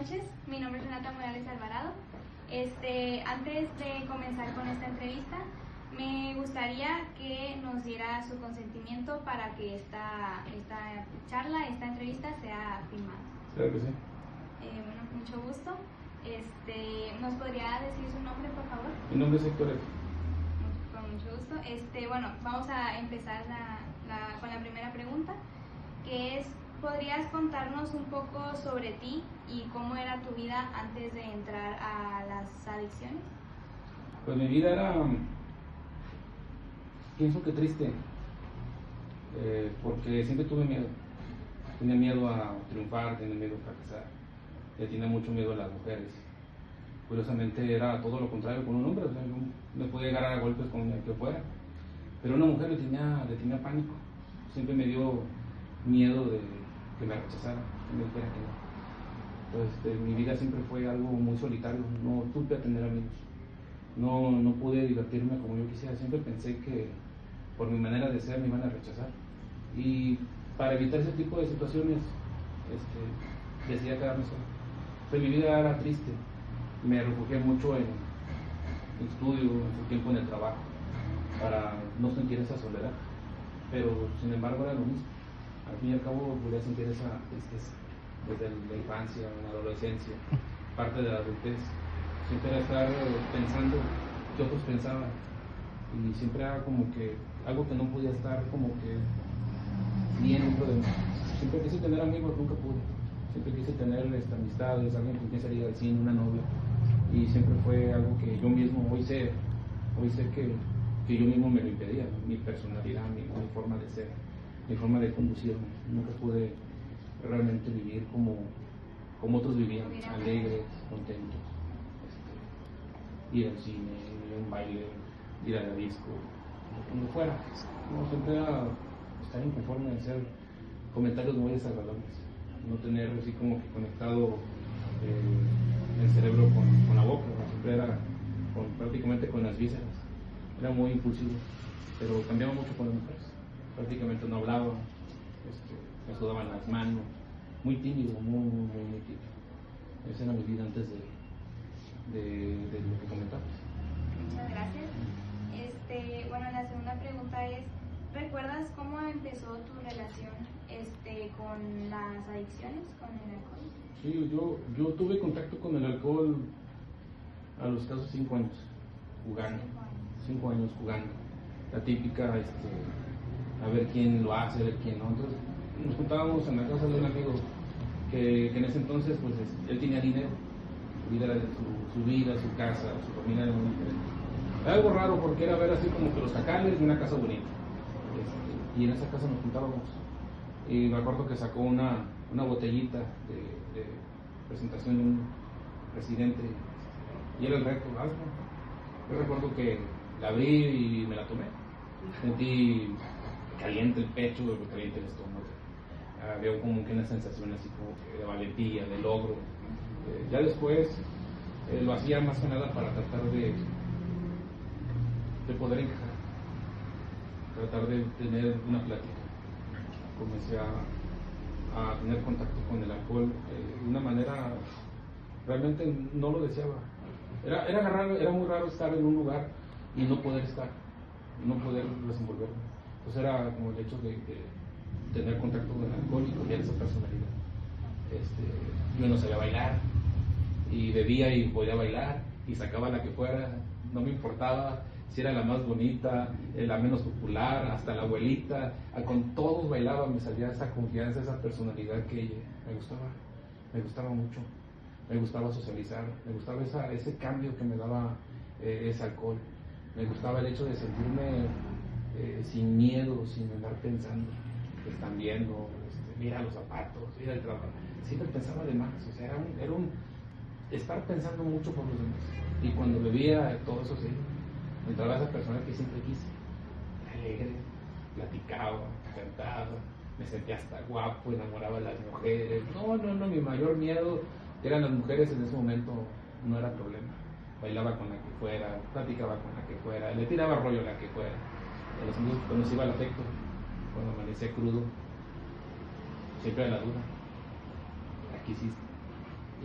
noches, mi nombre es Renata Morales Alvarado. Antes de comenzar con esta entrevista, me gustaría que nos diera su consentimiento para que esta charla, esta entrevista sea filmada. Claro que sí. Bueno, mucho gusto. ¿Nos podría decir su nombre, por favor? Mi nombre es Héctor F. Con mucho gusto. Bueno, vamos a empezar con la primera pregunta, que es: ¿podrías contarnos un poco sobre ti y cómo era tu vida antes de entrar a las adicciones? Pues mi vida era, pienso que triste, porque siempre tuve miedo. Tenía miedo a triunfar, tenía miedo a fracasar, le tenía mucho miedo a las mujeres. Curiosamente era todo lo contrario con un hombre, o sea, yo me podía agarrar a golpes con el que fuera, pero una mujer le tenía pánico. Siempre me dio miedo de que me rechazara, que me dijera que no. Entonces, mi vida siempre fue algo muy solitario, no supe tener amigos, no pude divertirme como yo quisiera. Siempre pensé que por mi manera de ser me iban a rechazar, y para evitar ese tipo de situaciones decidí quedarme solo. Entonces, mi vida era triste, me refugié mucho en estudio, en su tiempo en el trabajo, para no sentir esa soledad, pero sin embargo era lo mismo. Al fin y al cabo volví a sentir esa tristeza desde la infancia, en la adolescencia, parte de la adultez. Siempre era estar pensando qué otros pensaban, y siempre era como que algo que no podía estar como que bien dentro de mí. Siempre quise tener amigos, nunca pude. Siempre quise tener amistades, alguien con quien salir al cine, una novia, y siempre fue algo que yo mismo hoy sé que yo mismo me lo impedía, ¿no? Mi personalidad, mi forma de ser, mi forma de conducirme. Nunca pude realmente vivir como otros vivían, alegres, contentos. Ir al cine, ir a un baile, ir a la disco, donde fuera. No, siempre era estar inconforme de hacer comentarios muy desagradables, no tener así como que conectado el cerebro con la boca, ¿no? Siempre era prácticamente con las vísceras. Era muy impulsivo, pero cambiaba mucho con las mujeres. Prácticamente no hablaba, me sudaban las manos, muy tímido, muy tímido. Esa era mi vida antes de lo que comentabas. Muchas gracias. Bueno, la segunda pregunta es: ¿recuerdas cómo empezó tu relación con las adicciones, con el alcohol? Sí, yo tuve contacto con el alcohol a los escasos 5 años, jugando. 5 años jugando. La típica, a ver quién lo hace, a ver quién no. Entonces nos juntábamos en la casa de un amigo que en ese entonces pues él tenía dinero. Su vida, su casa, su familia era muy diferente. Era algo raro porque era ver así como que los jacales de una casa bonita. Y en esa casa nos juntábamos. Y me acuerdo que sacó una botellita de presentación de un presidente, y era el reto, hazlo. Yo recuerdo que la abrí y me la tomé. Sentí caliente el pecho, caliente el estómago. Había como que una sensación así como que de valentía, de logro. Ya después lo hacía más que nada para tratar de poder encajar, tratar de tener una plática. Comencé a tener contacto con el alcohol de una manera, realmente no lo deseaba. Era muy raro estar en un lugar y no poder estar, no poder desenvolverme. Entonces era como el hecho de tener contacto con el alcohol y cambiar esa personalidad. Yo no sabía bailar, y bebía y podía bailar, y sacaba la que fuera, no me importaba si era la más bonita, la menos popular, hasta la abuelita, con todos bailaba. Me salía esa confianza, esa personalidad que me gustaba mucho. Me gustaba socializar, me gustaba ese cambio que me daba ese alcohol. Me gustaba el hecho de sentirme sin miedo, sin andar pensando, están viendo, mira los zapatos, mira el trabajo. Siempre pensaba de más, o sea, era un estar pensando mucho por los demás. Y cuando bebía, todo eso se entraba esa persona que siempre quise, alegre, platicaba, cantaba, me sentía hasta guapo, enamoraba a las mujeres. No, mi mayor miedo eran las mujeres. En ese momento no era problema. Bailaba con la que fuera, platicaba con la que fuera, le tiraba rollo a la que fuera. En los amigos cuando se iba al afecto, cuando amanecía crudo, siempre era la duda, ¿la quisiste?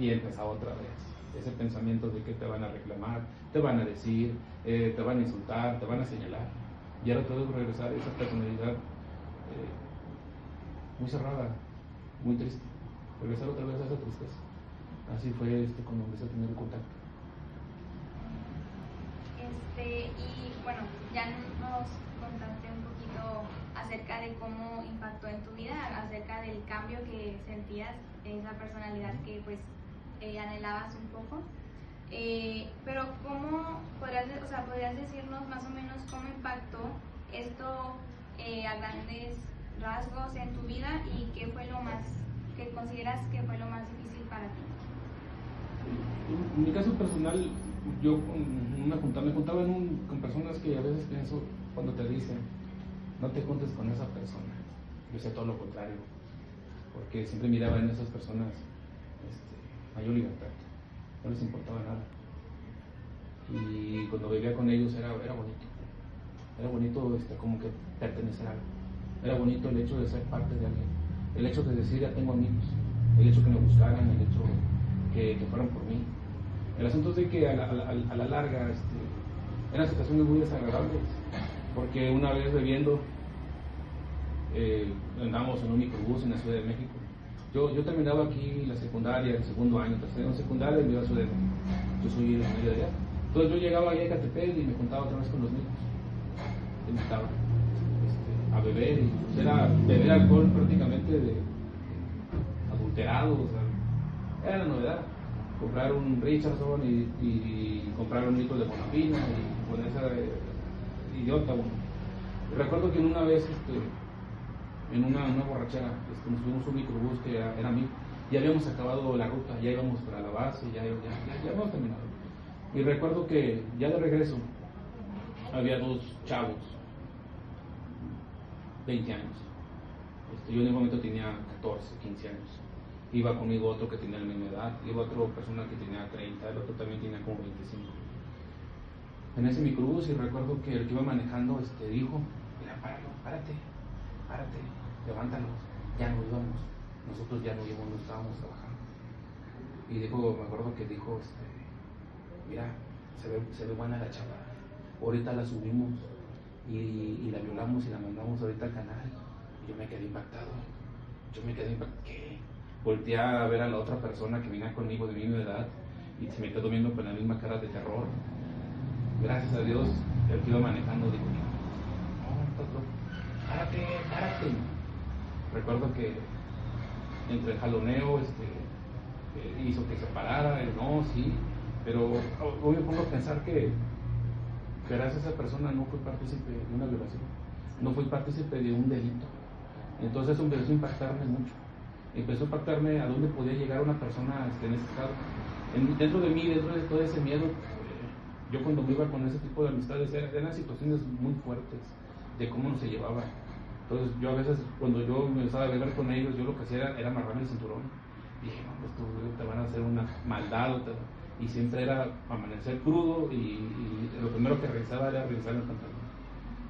Y empezaba otra vez ese pensamiento de que te van a reclamar, te van a decir, te van a insultar, te van a señalar. Y ahora todo regresar a esa personalidad muy cerrada, muy triste. Regresar otra vez a esa tristeza. Así fue cuando empecé a tener contacto. Y bueno, ya nos contaste un poquito acerca de cómo impactó en tu vida, acerca del cambio que sentías en esa personalidad que pues anhelabas un poco. Pero ¿cómo podrías decirnos más o menos cómo impactó esto a grandes rasgos en tu vida y qué fue lo más que consideras que fue lo más difícil para ti? En mi caso personal, yo me juntaba con personas que a veces pienso cuando te dicen no te juntes con esa persona. Yo hacía todo lo contrario, porque siempre miraba en esas personas mayor libertad, no les importaba nada. Y cuando vivía con ellos era bonito como que pertenecer a algo, era bonito el hecho de ser parte de alguien, el hecho de decir ya tengo amigos, el hecho que me buscaran, el hecho que fueran por mí. El asunto es de que a la larga eran situaciones muy desagradables, porque una vez bebiendo andábamos en un microbús en la Ciudad de México. Yo terminaba aquí la secundaria, el segundo año, tercero en secundaria, y me iba a Ciudad de México. Yo soy de medio de allá. Entonces yo llegaba allá a Ecatepec y me juntaba otra vez con los niños. Me invitaba a beber, y pues, era beber alcohol prácticamente adulterado, o sea, era la novedad. Comprar un Richardson y comprar un litro de Bonafina y ponerse idiota uno. Recuerdo que una vez en una borrachera nos fuimos un microbús que era mío, ya habíamos acabado la ruta, ya íbamos para la base, ya habíamos terminado. Y recuerdo que ya de regreso había dos chavos, 20 años. Yo en ese momento tenía 14, 15 años. Iba conmigo otro que tenía la misma edad, iba otra persona que tenía 30, el otro también tenía como 25. En ese microbús, y recuerdo que el que iba manejando dijo: mira, párate, levántanos, ya no íbamos, nosotros ya no íbamos, no estábamos trabajando. Y dijo, me acuerdo que dijo, mira, se ve buena la chava, ahorita la subimos y la violamos y la mandamos ahorita al canal. Y yo me quedé impactado, ¿qué? Volteé a ver a la otra persona que venía conmigo de mi misma edad y se me quedó viendo con la misma cara de terror. Gracias a Dios, el que iba manejando dijo: no, estás loco, párate. Recuerdo que entre el jaloneo hizo que se parara, no, sí, pero hoy me pongo a pensar que gracias a esa persona no fue partícipe de una violación, no fue partícipe de un delito. Entonces eso empezó a impactarme mucho. Empezó a impactarme a dónde podía llegar una persona en ese estado. Dentro de mí, dentro de todo ese miedo, yo cuando me iba con ese tipo de amistades eran situaciones muy fuertes de cómo se llevaba. Entonces yo a veces cuando yo me empezaba a beber con ellos, yo lo que hacía era amarrarme el cinturón. Dije, no, pues te van a hacer una maldad. Y siempre era amanecer crudo y lo primero que realizaba era revisar el pantalón.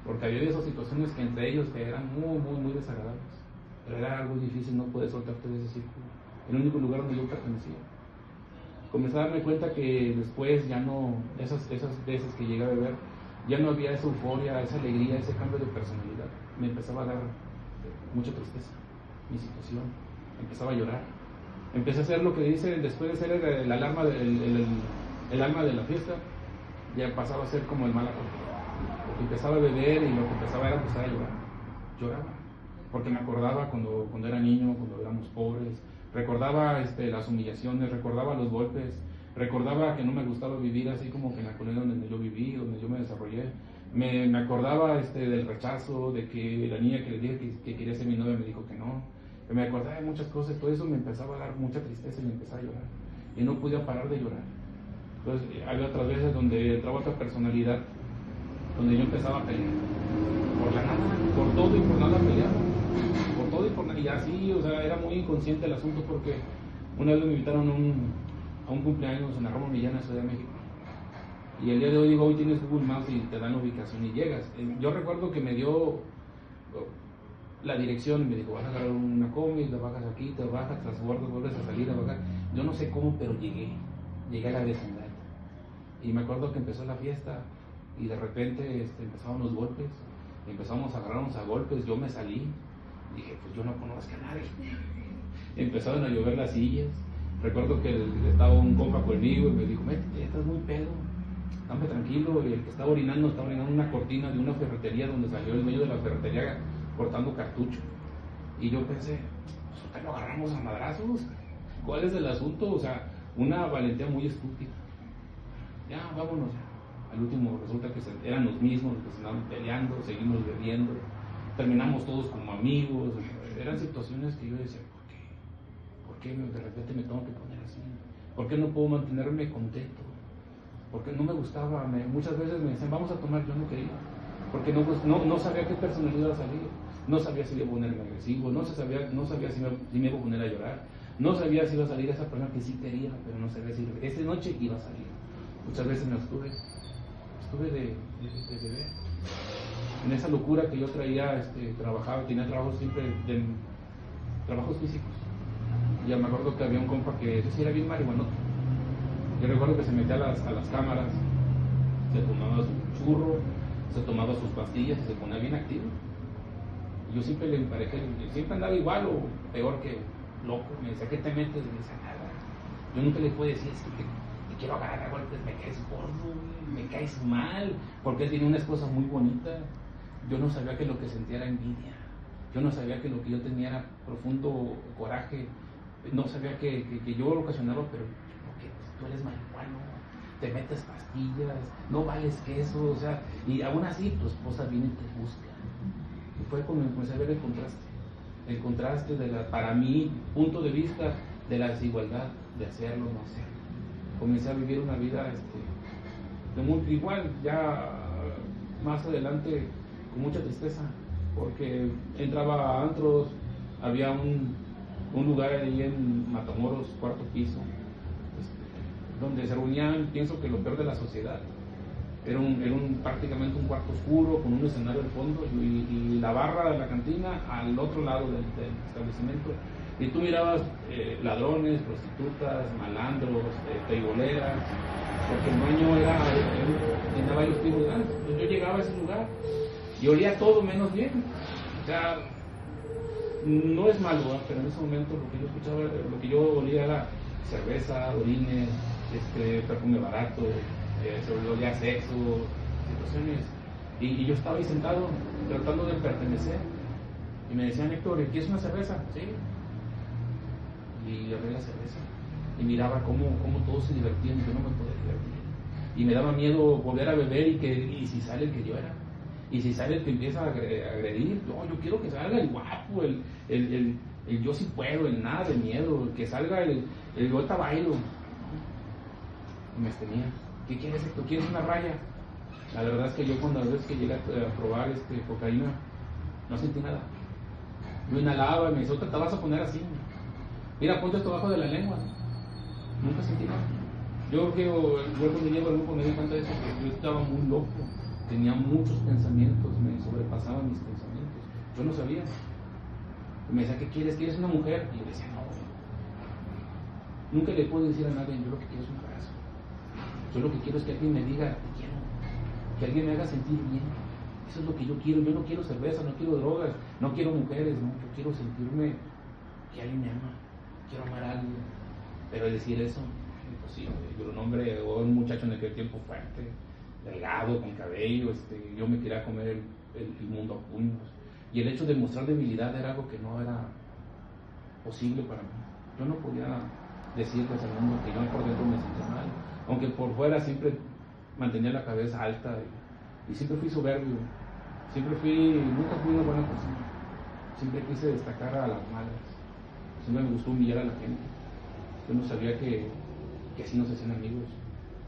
Porque había esas situaciones que entre ellos que eran muy desagradables. Pero era algo difícil no poder soltarte de ese círculo. El único lugar donde yo pertenecía. Comencé a darme cuenta que después ya no, esas veces que llegué a beber, ya no había esa euforia, esa alegría, ese cambio de personalidad. Me empezaba a dar mucha tristeza mi situación. Empezaba a llorar. Empecé a hacer lo que dice, después de ser el alma de la fiesta, ya pasaba a ser como el mal acorde. Porque empezaba a beber y lo que empezaba era empezar a llorar. Lloraba. Porque me acordaba cuando era niño, cuando éramos pobres, recordaba las humillaciones, recordaba los golpes, recordaba que no me gustaba vivir así como que en la colonia donde yo viví, donde yo me desarrollé. Me acordaba del rechazo, de que la niña que le dije que quería ser mi novia me dijo que no. Me acordaba de muchas cosas, todo eso me empezaba a dar mucha tristeza y me empezaba a llorar. Y no podía parar de llorar. Entonces había otras veces donde entraba otra personalidad, donde yo empezaba a pelear. Por la nada, por todo y por nada peleaba. Por todo y por nada. Y así, o sea, era muy inconsciente el asunto porque una vez me invitaron a un cumpleaños en la Roma Millana, Ciudad de México. Y el día de hoy digo, hoy tienes Google Maps y te dan ubicación y llegas. Yo recuerdo que me dio la dirección y me dijo, vas a agarrar una combi, la bajas aquí, te bajas, transbordas, vuelves a salir, a bajar. Yo no sé cómo, pero llegué a la vecindad. Y me acuerdo que empezó la fiesta y de repente empezaron los golpes, empezamos a agarrarnos a golpes, yo me salí, dije, pues yo no conozco a nadie. Empezaron a llover las sillas. Recuerdo que estaba un compa conmigo y me dijo, métete, estás muy pedo, dame tranquilo. Y el que estaba orinando una cortina de una ferretería donde salió el dueño de la ferretería cortando cartucho. Y yo pensé, pues ahorita lo agarramos a madrazos. ¿Cuál es el asunto? O sea, una valentía muy estúpida. Ya, vámonos. Al último resulta que eran los mismos que se andaban peleando, seguimos bebiendo, terminamos todos como amigos. Eran situaciones que yo decía, ¿por qué de repente me tengo que poner así? ¿Por qué no puedo mantenerme contento? Porque no me gustaba, muchas veces me decían, vamos a tomar, yo no quería, porque no sabía qué personalidad iba a salir, no sabía si iba a ponerme agresivo, no sabía si me iba a poner a llorar, no sabía si iba a salir esa persona que sí quería, pero no sabía si esa noche iba a salir. Muchas veces me estuve de beber. En esa locura que yo traía, trabajaba, tenía trabajos siempre trabajos físicos. Ya me acuerdo que había un compa que ese era bien marihuanote. Yo recuerdo que se metía a las cámaras, se tomaba su churro, se tomaba sus pastillas y se ponía bien activo. Y yo siempre le emparejé, siempre andaba igual o peor que loco. Me decía, ¿qué te metes? Y me decía, nada. Yo nunca le pude decir, es que te quiero agarrar a golpes, me caes gordo, me caes mal, porque él tenía una esposa muy bonita. Yo no sabía que lo que sentía era envidia. Yo no sabía que lo que yo tenía era profundo coraje. No sabía que yo lo ocasionaba, pero porque tú eres marihuano, te metes pastillas, no vales queso, o sea, y aún así tu esposa viene y te busca. Y fue cuando empecé a ver el contraste para mi punto de vista, de la desigualdad de hacerlo o no hacerlo. Comencé a vivir una vida igual, ya más adelante, con mucha tristeza, porque entraba a antros, había un lugar ahí en Matamoros, cuarto piso, donde se reunían, pienso que lo peor de la sociedad. Era prácticamente un cuarto oscuro con un escenario al fondo y la barra de la cantina al otro lado del establecimiento. Y tú mirabas ladrones, prostitutas, malandros, teiboleras, porque el dueño tenía varios tipos de ganas. Entonces yo llegaba a ese lugar y olía todo menos bien. O sea, no es malo, pero en ese momento lo que yo escuchaba, lo que yo olía era cerveza, orines, perfume barato, se olía sexo, situaciones. Y yo estaba ahí sentado tratando de pertenecer. Y me decían, Héctor, ¿quieres una cerveza? Sí. Y abrí la cerveza. Y miraba cómo todos se divertían y yo no me podía divertir. Y me daba miedo volver a beber y si sale el que yo era. Y si sale el que empieza a agredir, no, yo quiero que salga el guapo, el yo sí puedo, el nada de miedo, que salga el yo ahorita bailo. Y me tenía, ¿qué quieres esto? ¿Quieres una raya? La verdad es que yo cuando a veces que llegué a probar cocaína, no sentí nada. Yo inhalaba y me decía, te vas a poner así. Mira, ponte esto abajo de la lengua. Nunca sentí nada. Yo creo que yo cuando llego al grupo me di cuenta de eso, que yo estaba muy loco. Tenía muchos pensamientos, me sobrepasaban mis pensamientos. Yo no sabía. Y me decía, ¿qué quieres? ¿Quieres una mujer? Y yo decía, no. Nunca le puedo decir a nadie, yo lo que quiero es un abrazo. Yo lo que quiero es que alguien me diga, te quiero. Que alguien me haga sentir bien. Eso es lo que yo quiero. Yo no quiero cerveza, no quiero drogas, no quiero mujeres, no. Yo quiero sentirme que alguien me ama. Quiero amar a alguien. Pero decir eso, imposible. Yo era un hombre o un muchacho en aquel tiempo fuerte, delgado, con cabello, yo me quería comer el mundo a puños. Y el hecho de mostrar debilidad era algo que no era posible para mí. Yo no podía decirles al mundo que yo por dentro me sentía mal, aunque por fuera siempre mantenía la cabeza alta y siempre fui soberbio, nunca fui una buena persona, siempre quise destacar a las malas, siempre me gustó humillar a la gente. Yo no sabía que así no se hacían amigos,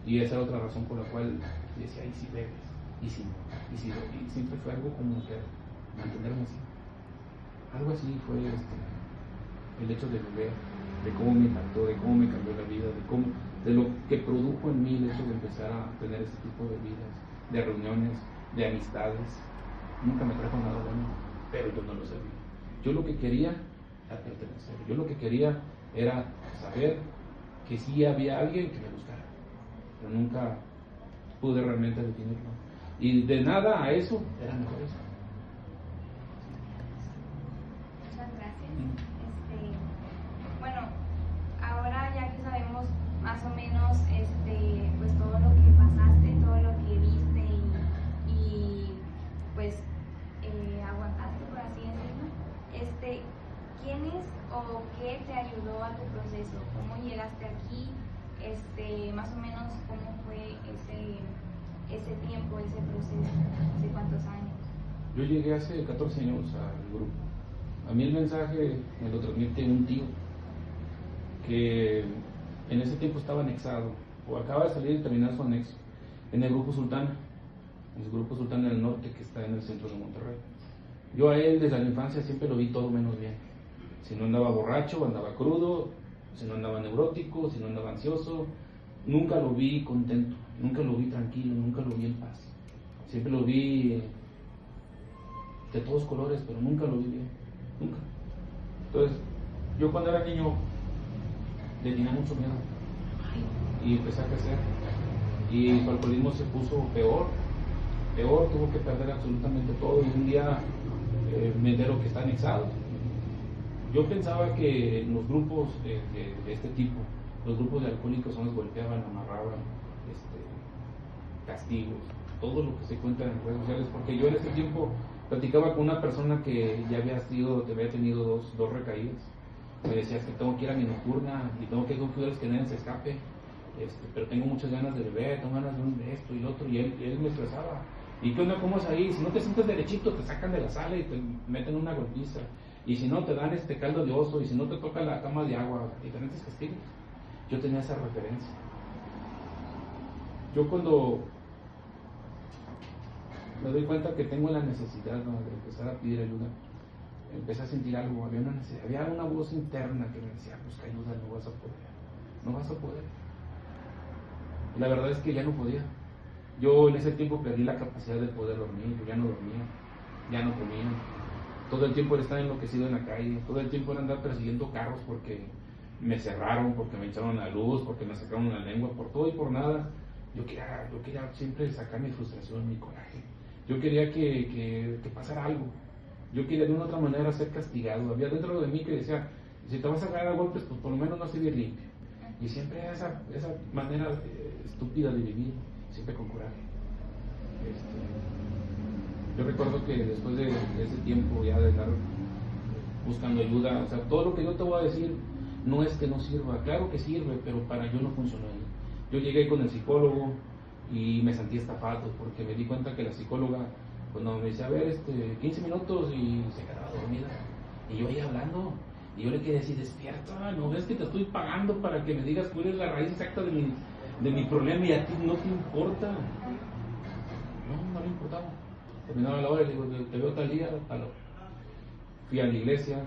y esa era otra razón por la cual decía, ¿y si bebes? ¿Y si no? Y siempre fue algo como que mantenerme así. Algo así fue el hecho de beber, de cómo me impactó, de cómo me cambió la vida, de lo que produjo en mí el hecho de empezar a tener este tipo de vidas, de reuniones, de amistades. Nunca me trajo nada bueno, pero yo no lo sabía. Yo lo que quería era pertenecer, yo lo que quería era saber que sí había alguien que me gustara, pero nunca pude realmente definirlo. Y de nada a eso era mejor eso. Muchas gracias. Bueno, ahora ya que sabemos más o menos pues todo lo que pasaste, todo lo que viste y pues aguantaste, por así decirlo, ¿quién es o qué te ayudó a tu proceso? ¿Cómo llegaste aquí? Más o menos cómo fue ese tiempo, ese proceso, hace cuántos años. Yo llegué hace 14 años al grupo. A mí el mensaje me lo transmite un tío que en ese tiempo estaba anexado o acaba de salir y terminar su anexo en el grupo Sultana, el grupo Sultana del Norte, que está en el centro de Monterrey. Yo a él desde la infancia siempre lo vi todo menos bien. Si no andaba borracho, andaba crudo, si no andaba neurótico, si no andaba ansioso, nunca lo vi contento, nunca lo vi tranquilo, nunca lo vi en paz. Siempre lo vi de todos colores, pero nunca lo vi bien, nunca. Entonces, yo cuando era niño le tenía mucho miedo y empecé a crecer y su alcoholismo se puso peor, tuvo que perder absolutamente todo y un día me entero que está anexado. Yo pensaba que los grupos de este tipo, los grupos de alcohólicos son los golpeaban, amarraban, castigos, todo lo que se cuenta en redes sociales, porque yo en ese tiempo platicaba con una persona que ya había tenido dos recaídas. Me decía que tengo que ir a mi nocturna y tengo que ir con cuidados que nadie se escape, pero tengo muchas ganas de beber, tengo ganas de esto y lo otro, y él me estresaba. ¿Y qué onda? ¿Cómo es ahí? Si no te sientes derechito, te sacan de la sala y te meten una golpiza. Y si no, te dan caldo de oso, y si no, te toca la cama de agua, diferentes castigos. Yo tenía esa referencia. Yo cuando me doy cuenta que tengo la necesidad, ¿no?, de empezar a pedir ayuda, empecé a sentir algo, había una necesidad, había una voz interna que me decía, busca ayuda, no vas a poder. Y la verdad es que ya no podía. Yo en ese tiempo perdí la capacidad de poder dormir, yo ya no dormía, ya no comía. Todo el tiempo era estar enloquecido en la calle, todo el tiempo era andar persiguiendo carros porque me cerraron, porque me echaron la luz, porque me sacaron la lengua, por todo y por nada. Yo quería siempre sacar mi frustración, mi coraje. Yo quería que pasara algo. Yo quería de una u otra manera ser castigado. Había dentro de mí que decía, si te vas a agarrar a golpes, pues por lo menos no seguir limpio. Y siempre era esa manera estúpida de vivir, siempre con coraje. Yo recuerdo que después de ese tiempo ya de estar buscando ayuda, o sea, todo lo que yo te voy a decir no es que no sirva, claro que sirve, pero para yo no funcionó ahí. Yo llegué con el psicólogo y me sentí estafado porque me di cuenta que la psicóloga, cuando me decía, a ver, 15 minutos y se quedaba dormida. Y yo ahí hablando, y yo le quería decir, despierta, ¿no ves que te estoy pagando para que me digas cuál es la raíz exacta de mi problema y a ti no te importa? No le importaba. Terminaba la hora y le digo, te veo tal día, tal hora. Fui a la iglesia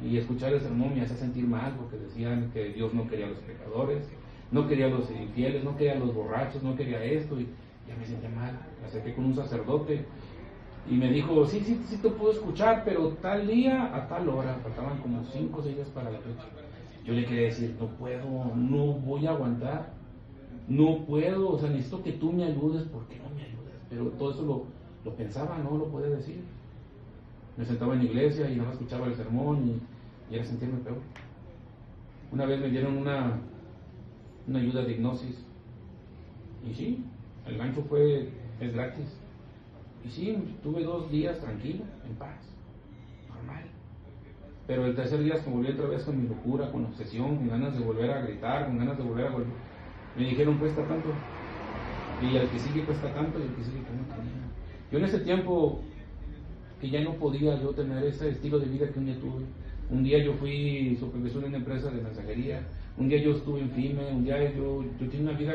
y escuchar el sermón me hacía sentir mal porque decían que Dios no quería a los pecadores, no quería a los infieles, no quería a los borrachos, no quería esto, y ya me sentía mal. Me acerqué con un sacerdote y me dijo, sí te puedo escuchar, pero tal día a tal hora. Faltaban como 5 o 6 días para la fecha. Yo le quería decir, no puedo, no voy a aguantar, no puedo, o sea, necesito que tú me ayudes, porque no me ayudas. Pero todo eso lo pensaba, no lo podía decir. Me sentaba en la iglesia y nada más escuchaba el sermón y era sentirme peor. Una vez me dieron una ayuda de hipnosis y sí, el gancho es gratis. Y sí, tuve 2 días tranquilo, en paz, normal. Pero el tercer día me volví otra vez con mi locura, con obsesión, con ganas de volver a gritar, con ganas de volver a golpear. Me dijeron, cuesta tanto, y al que sigue cuesta tanto, y al que sigue que no tenía. Yo en ese tiempo que ya no podía yo tener ese estilo de vida que un día tuve. Un día yo fui supervisor en una empresa de mensajería, un día yo estuve en FIME, un día yo tenía una vida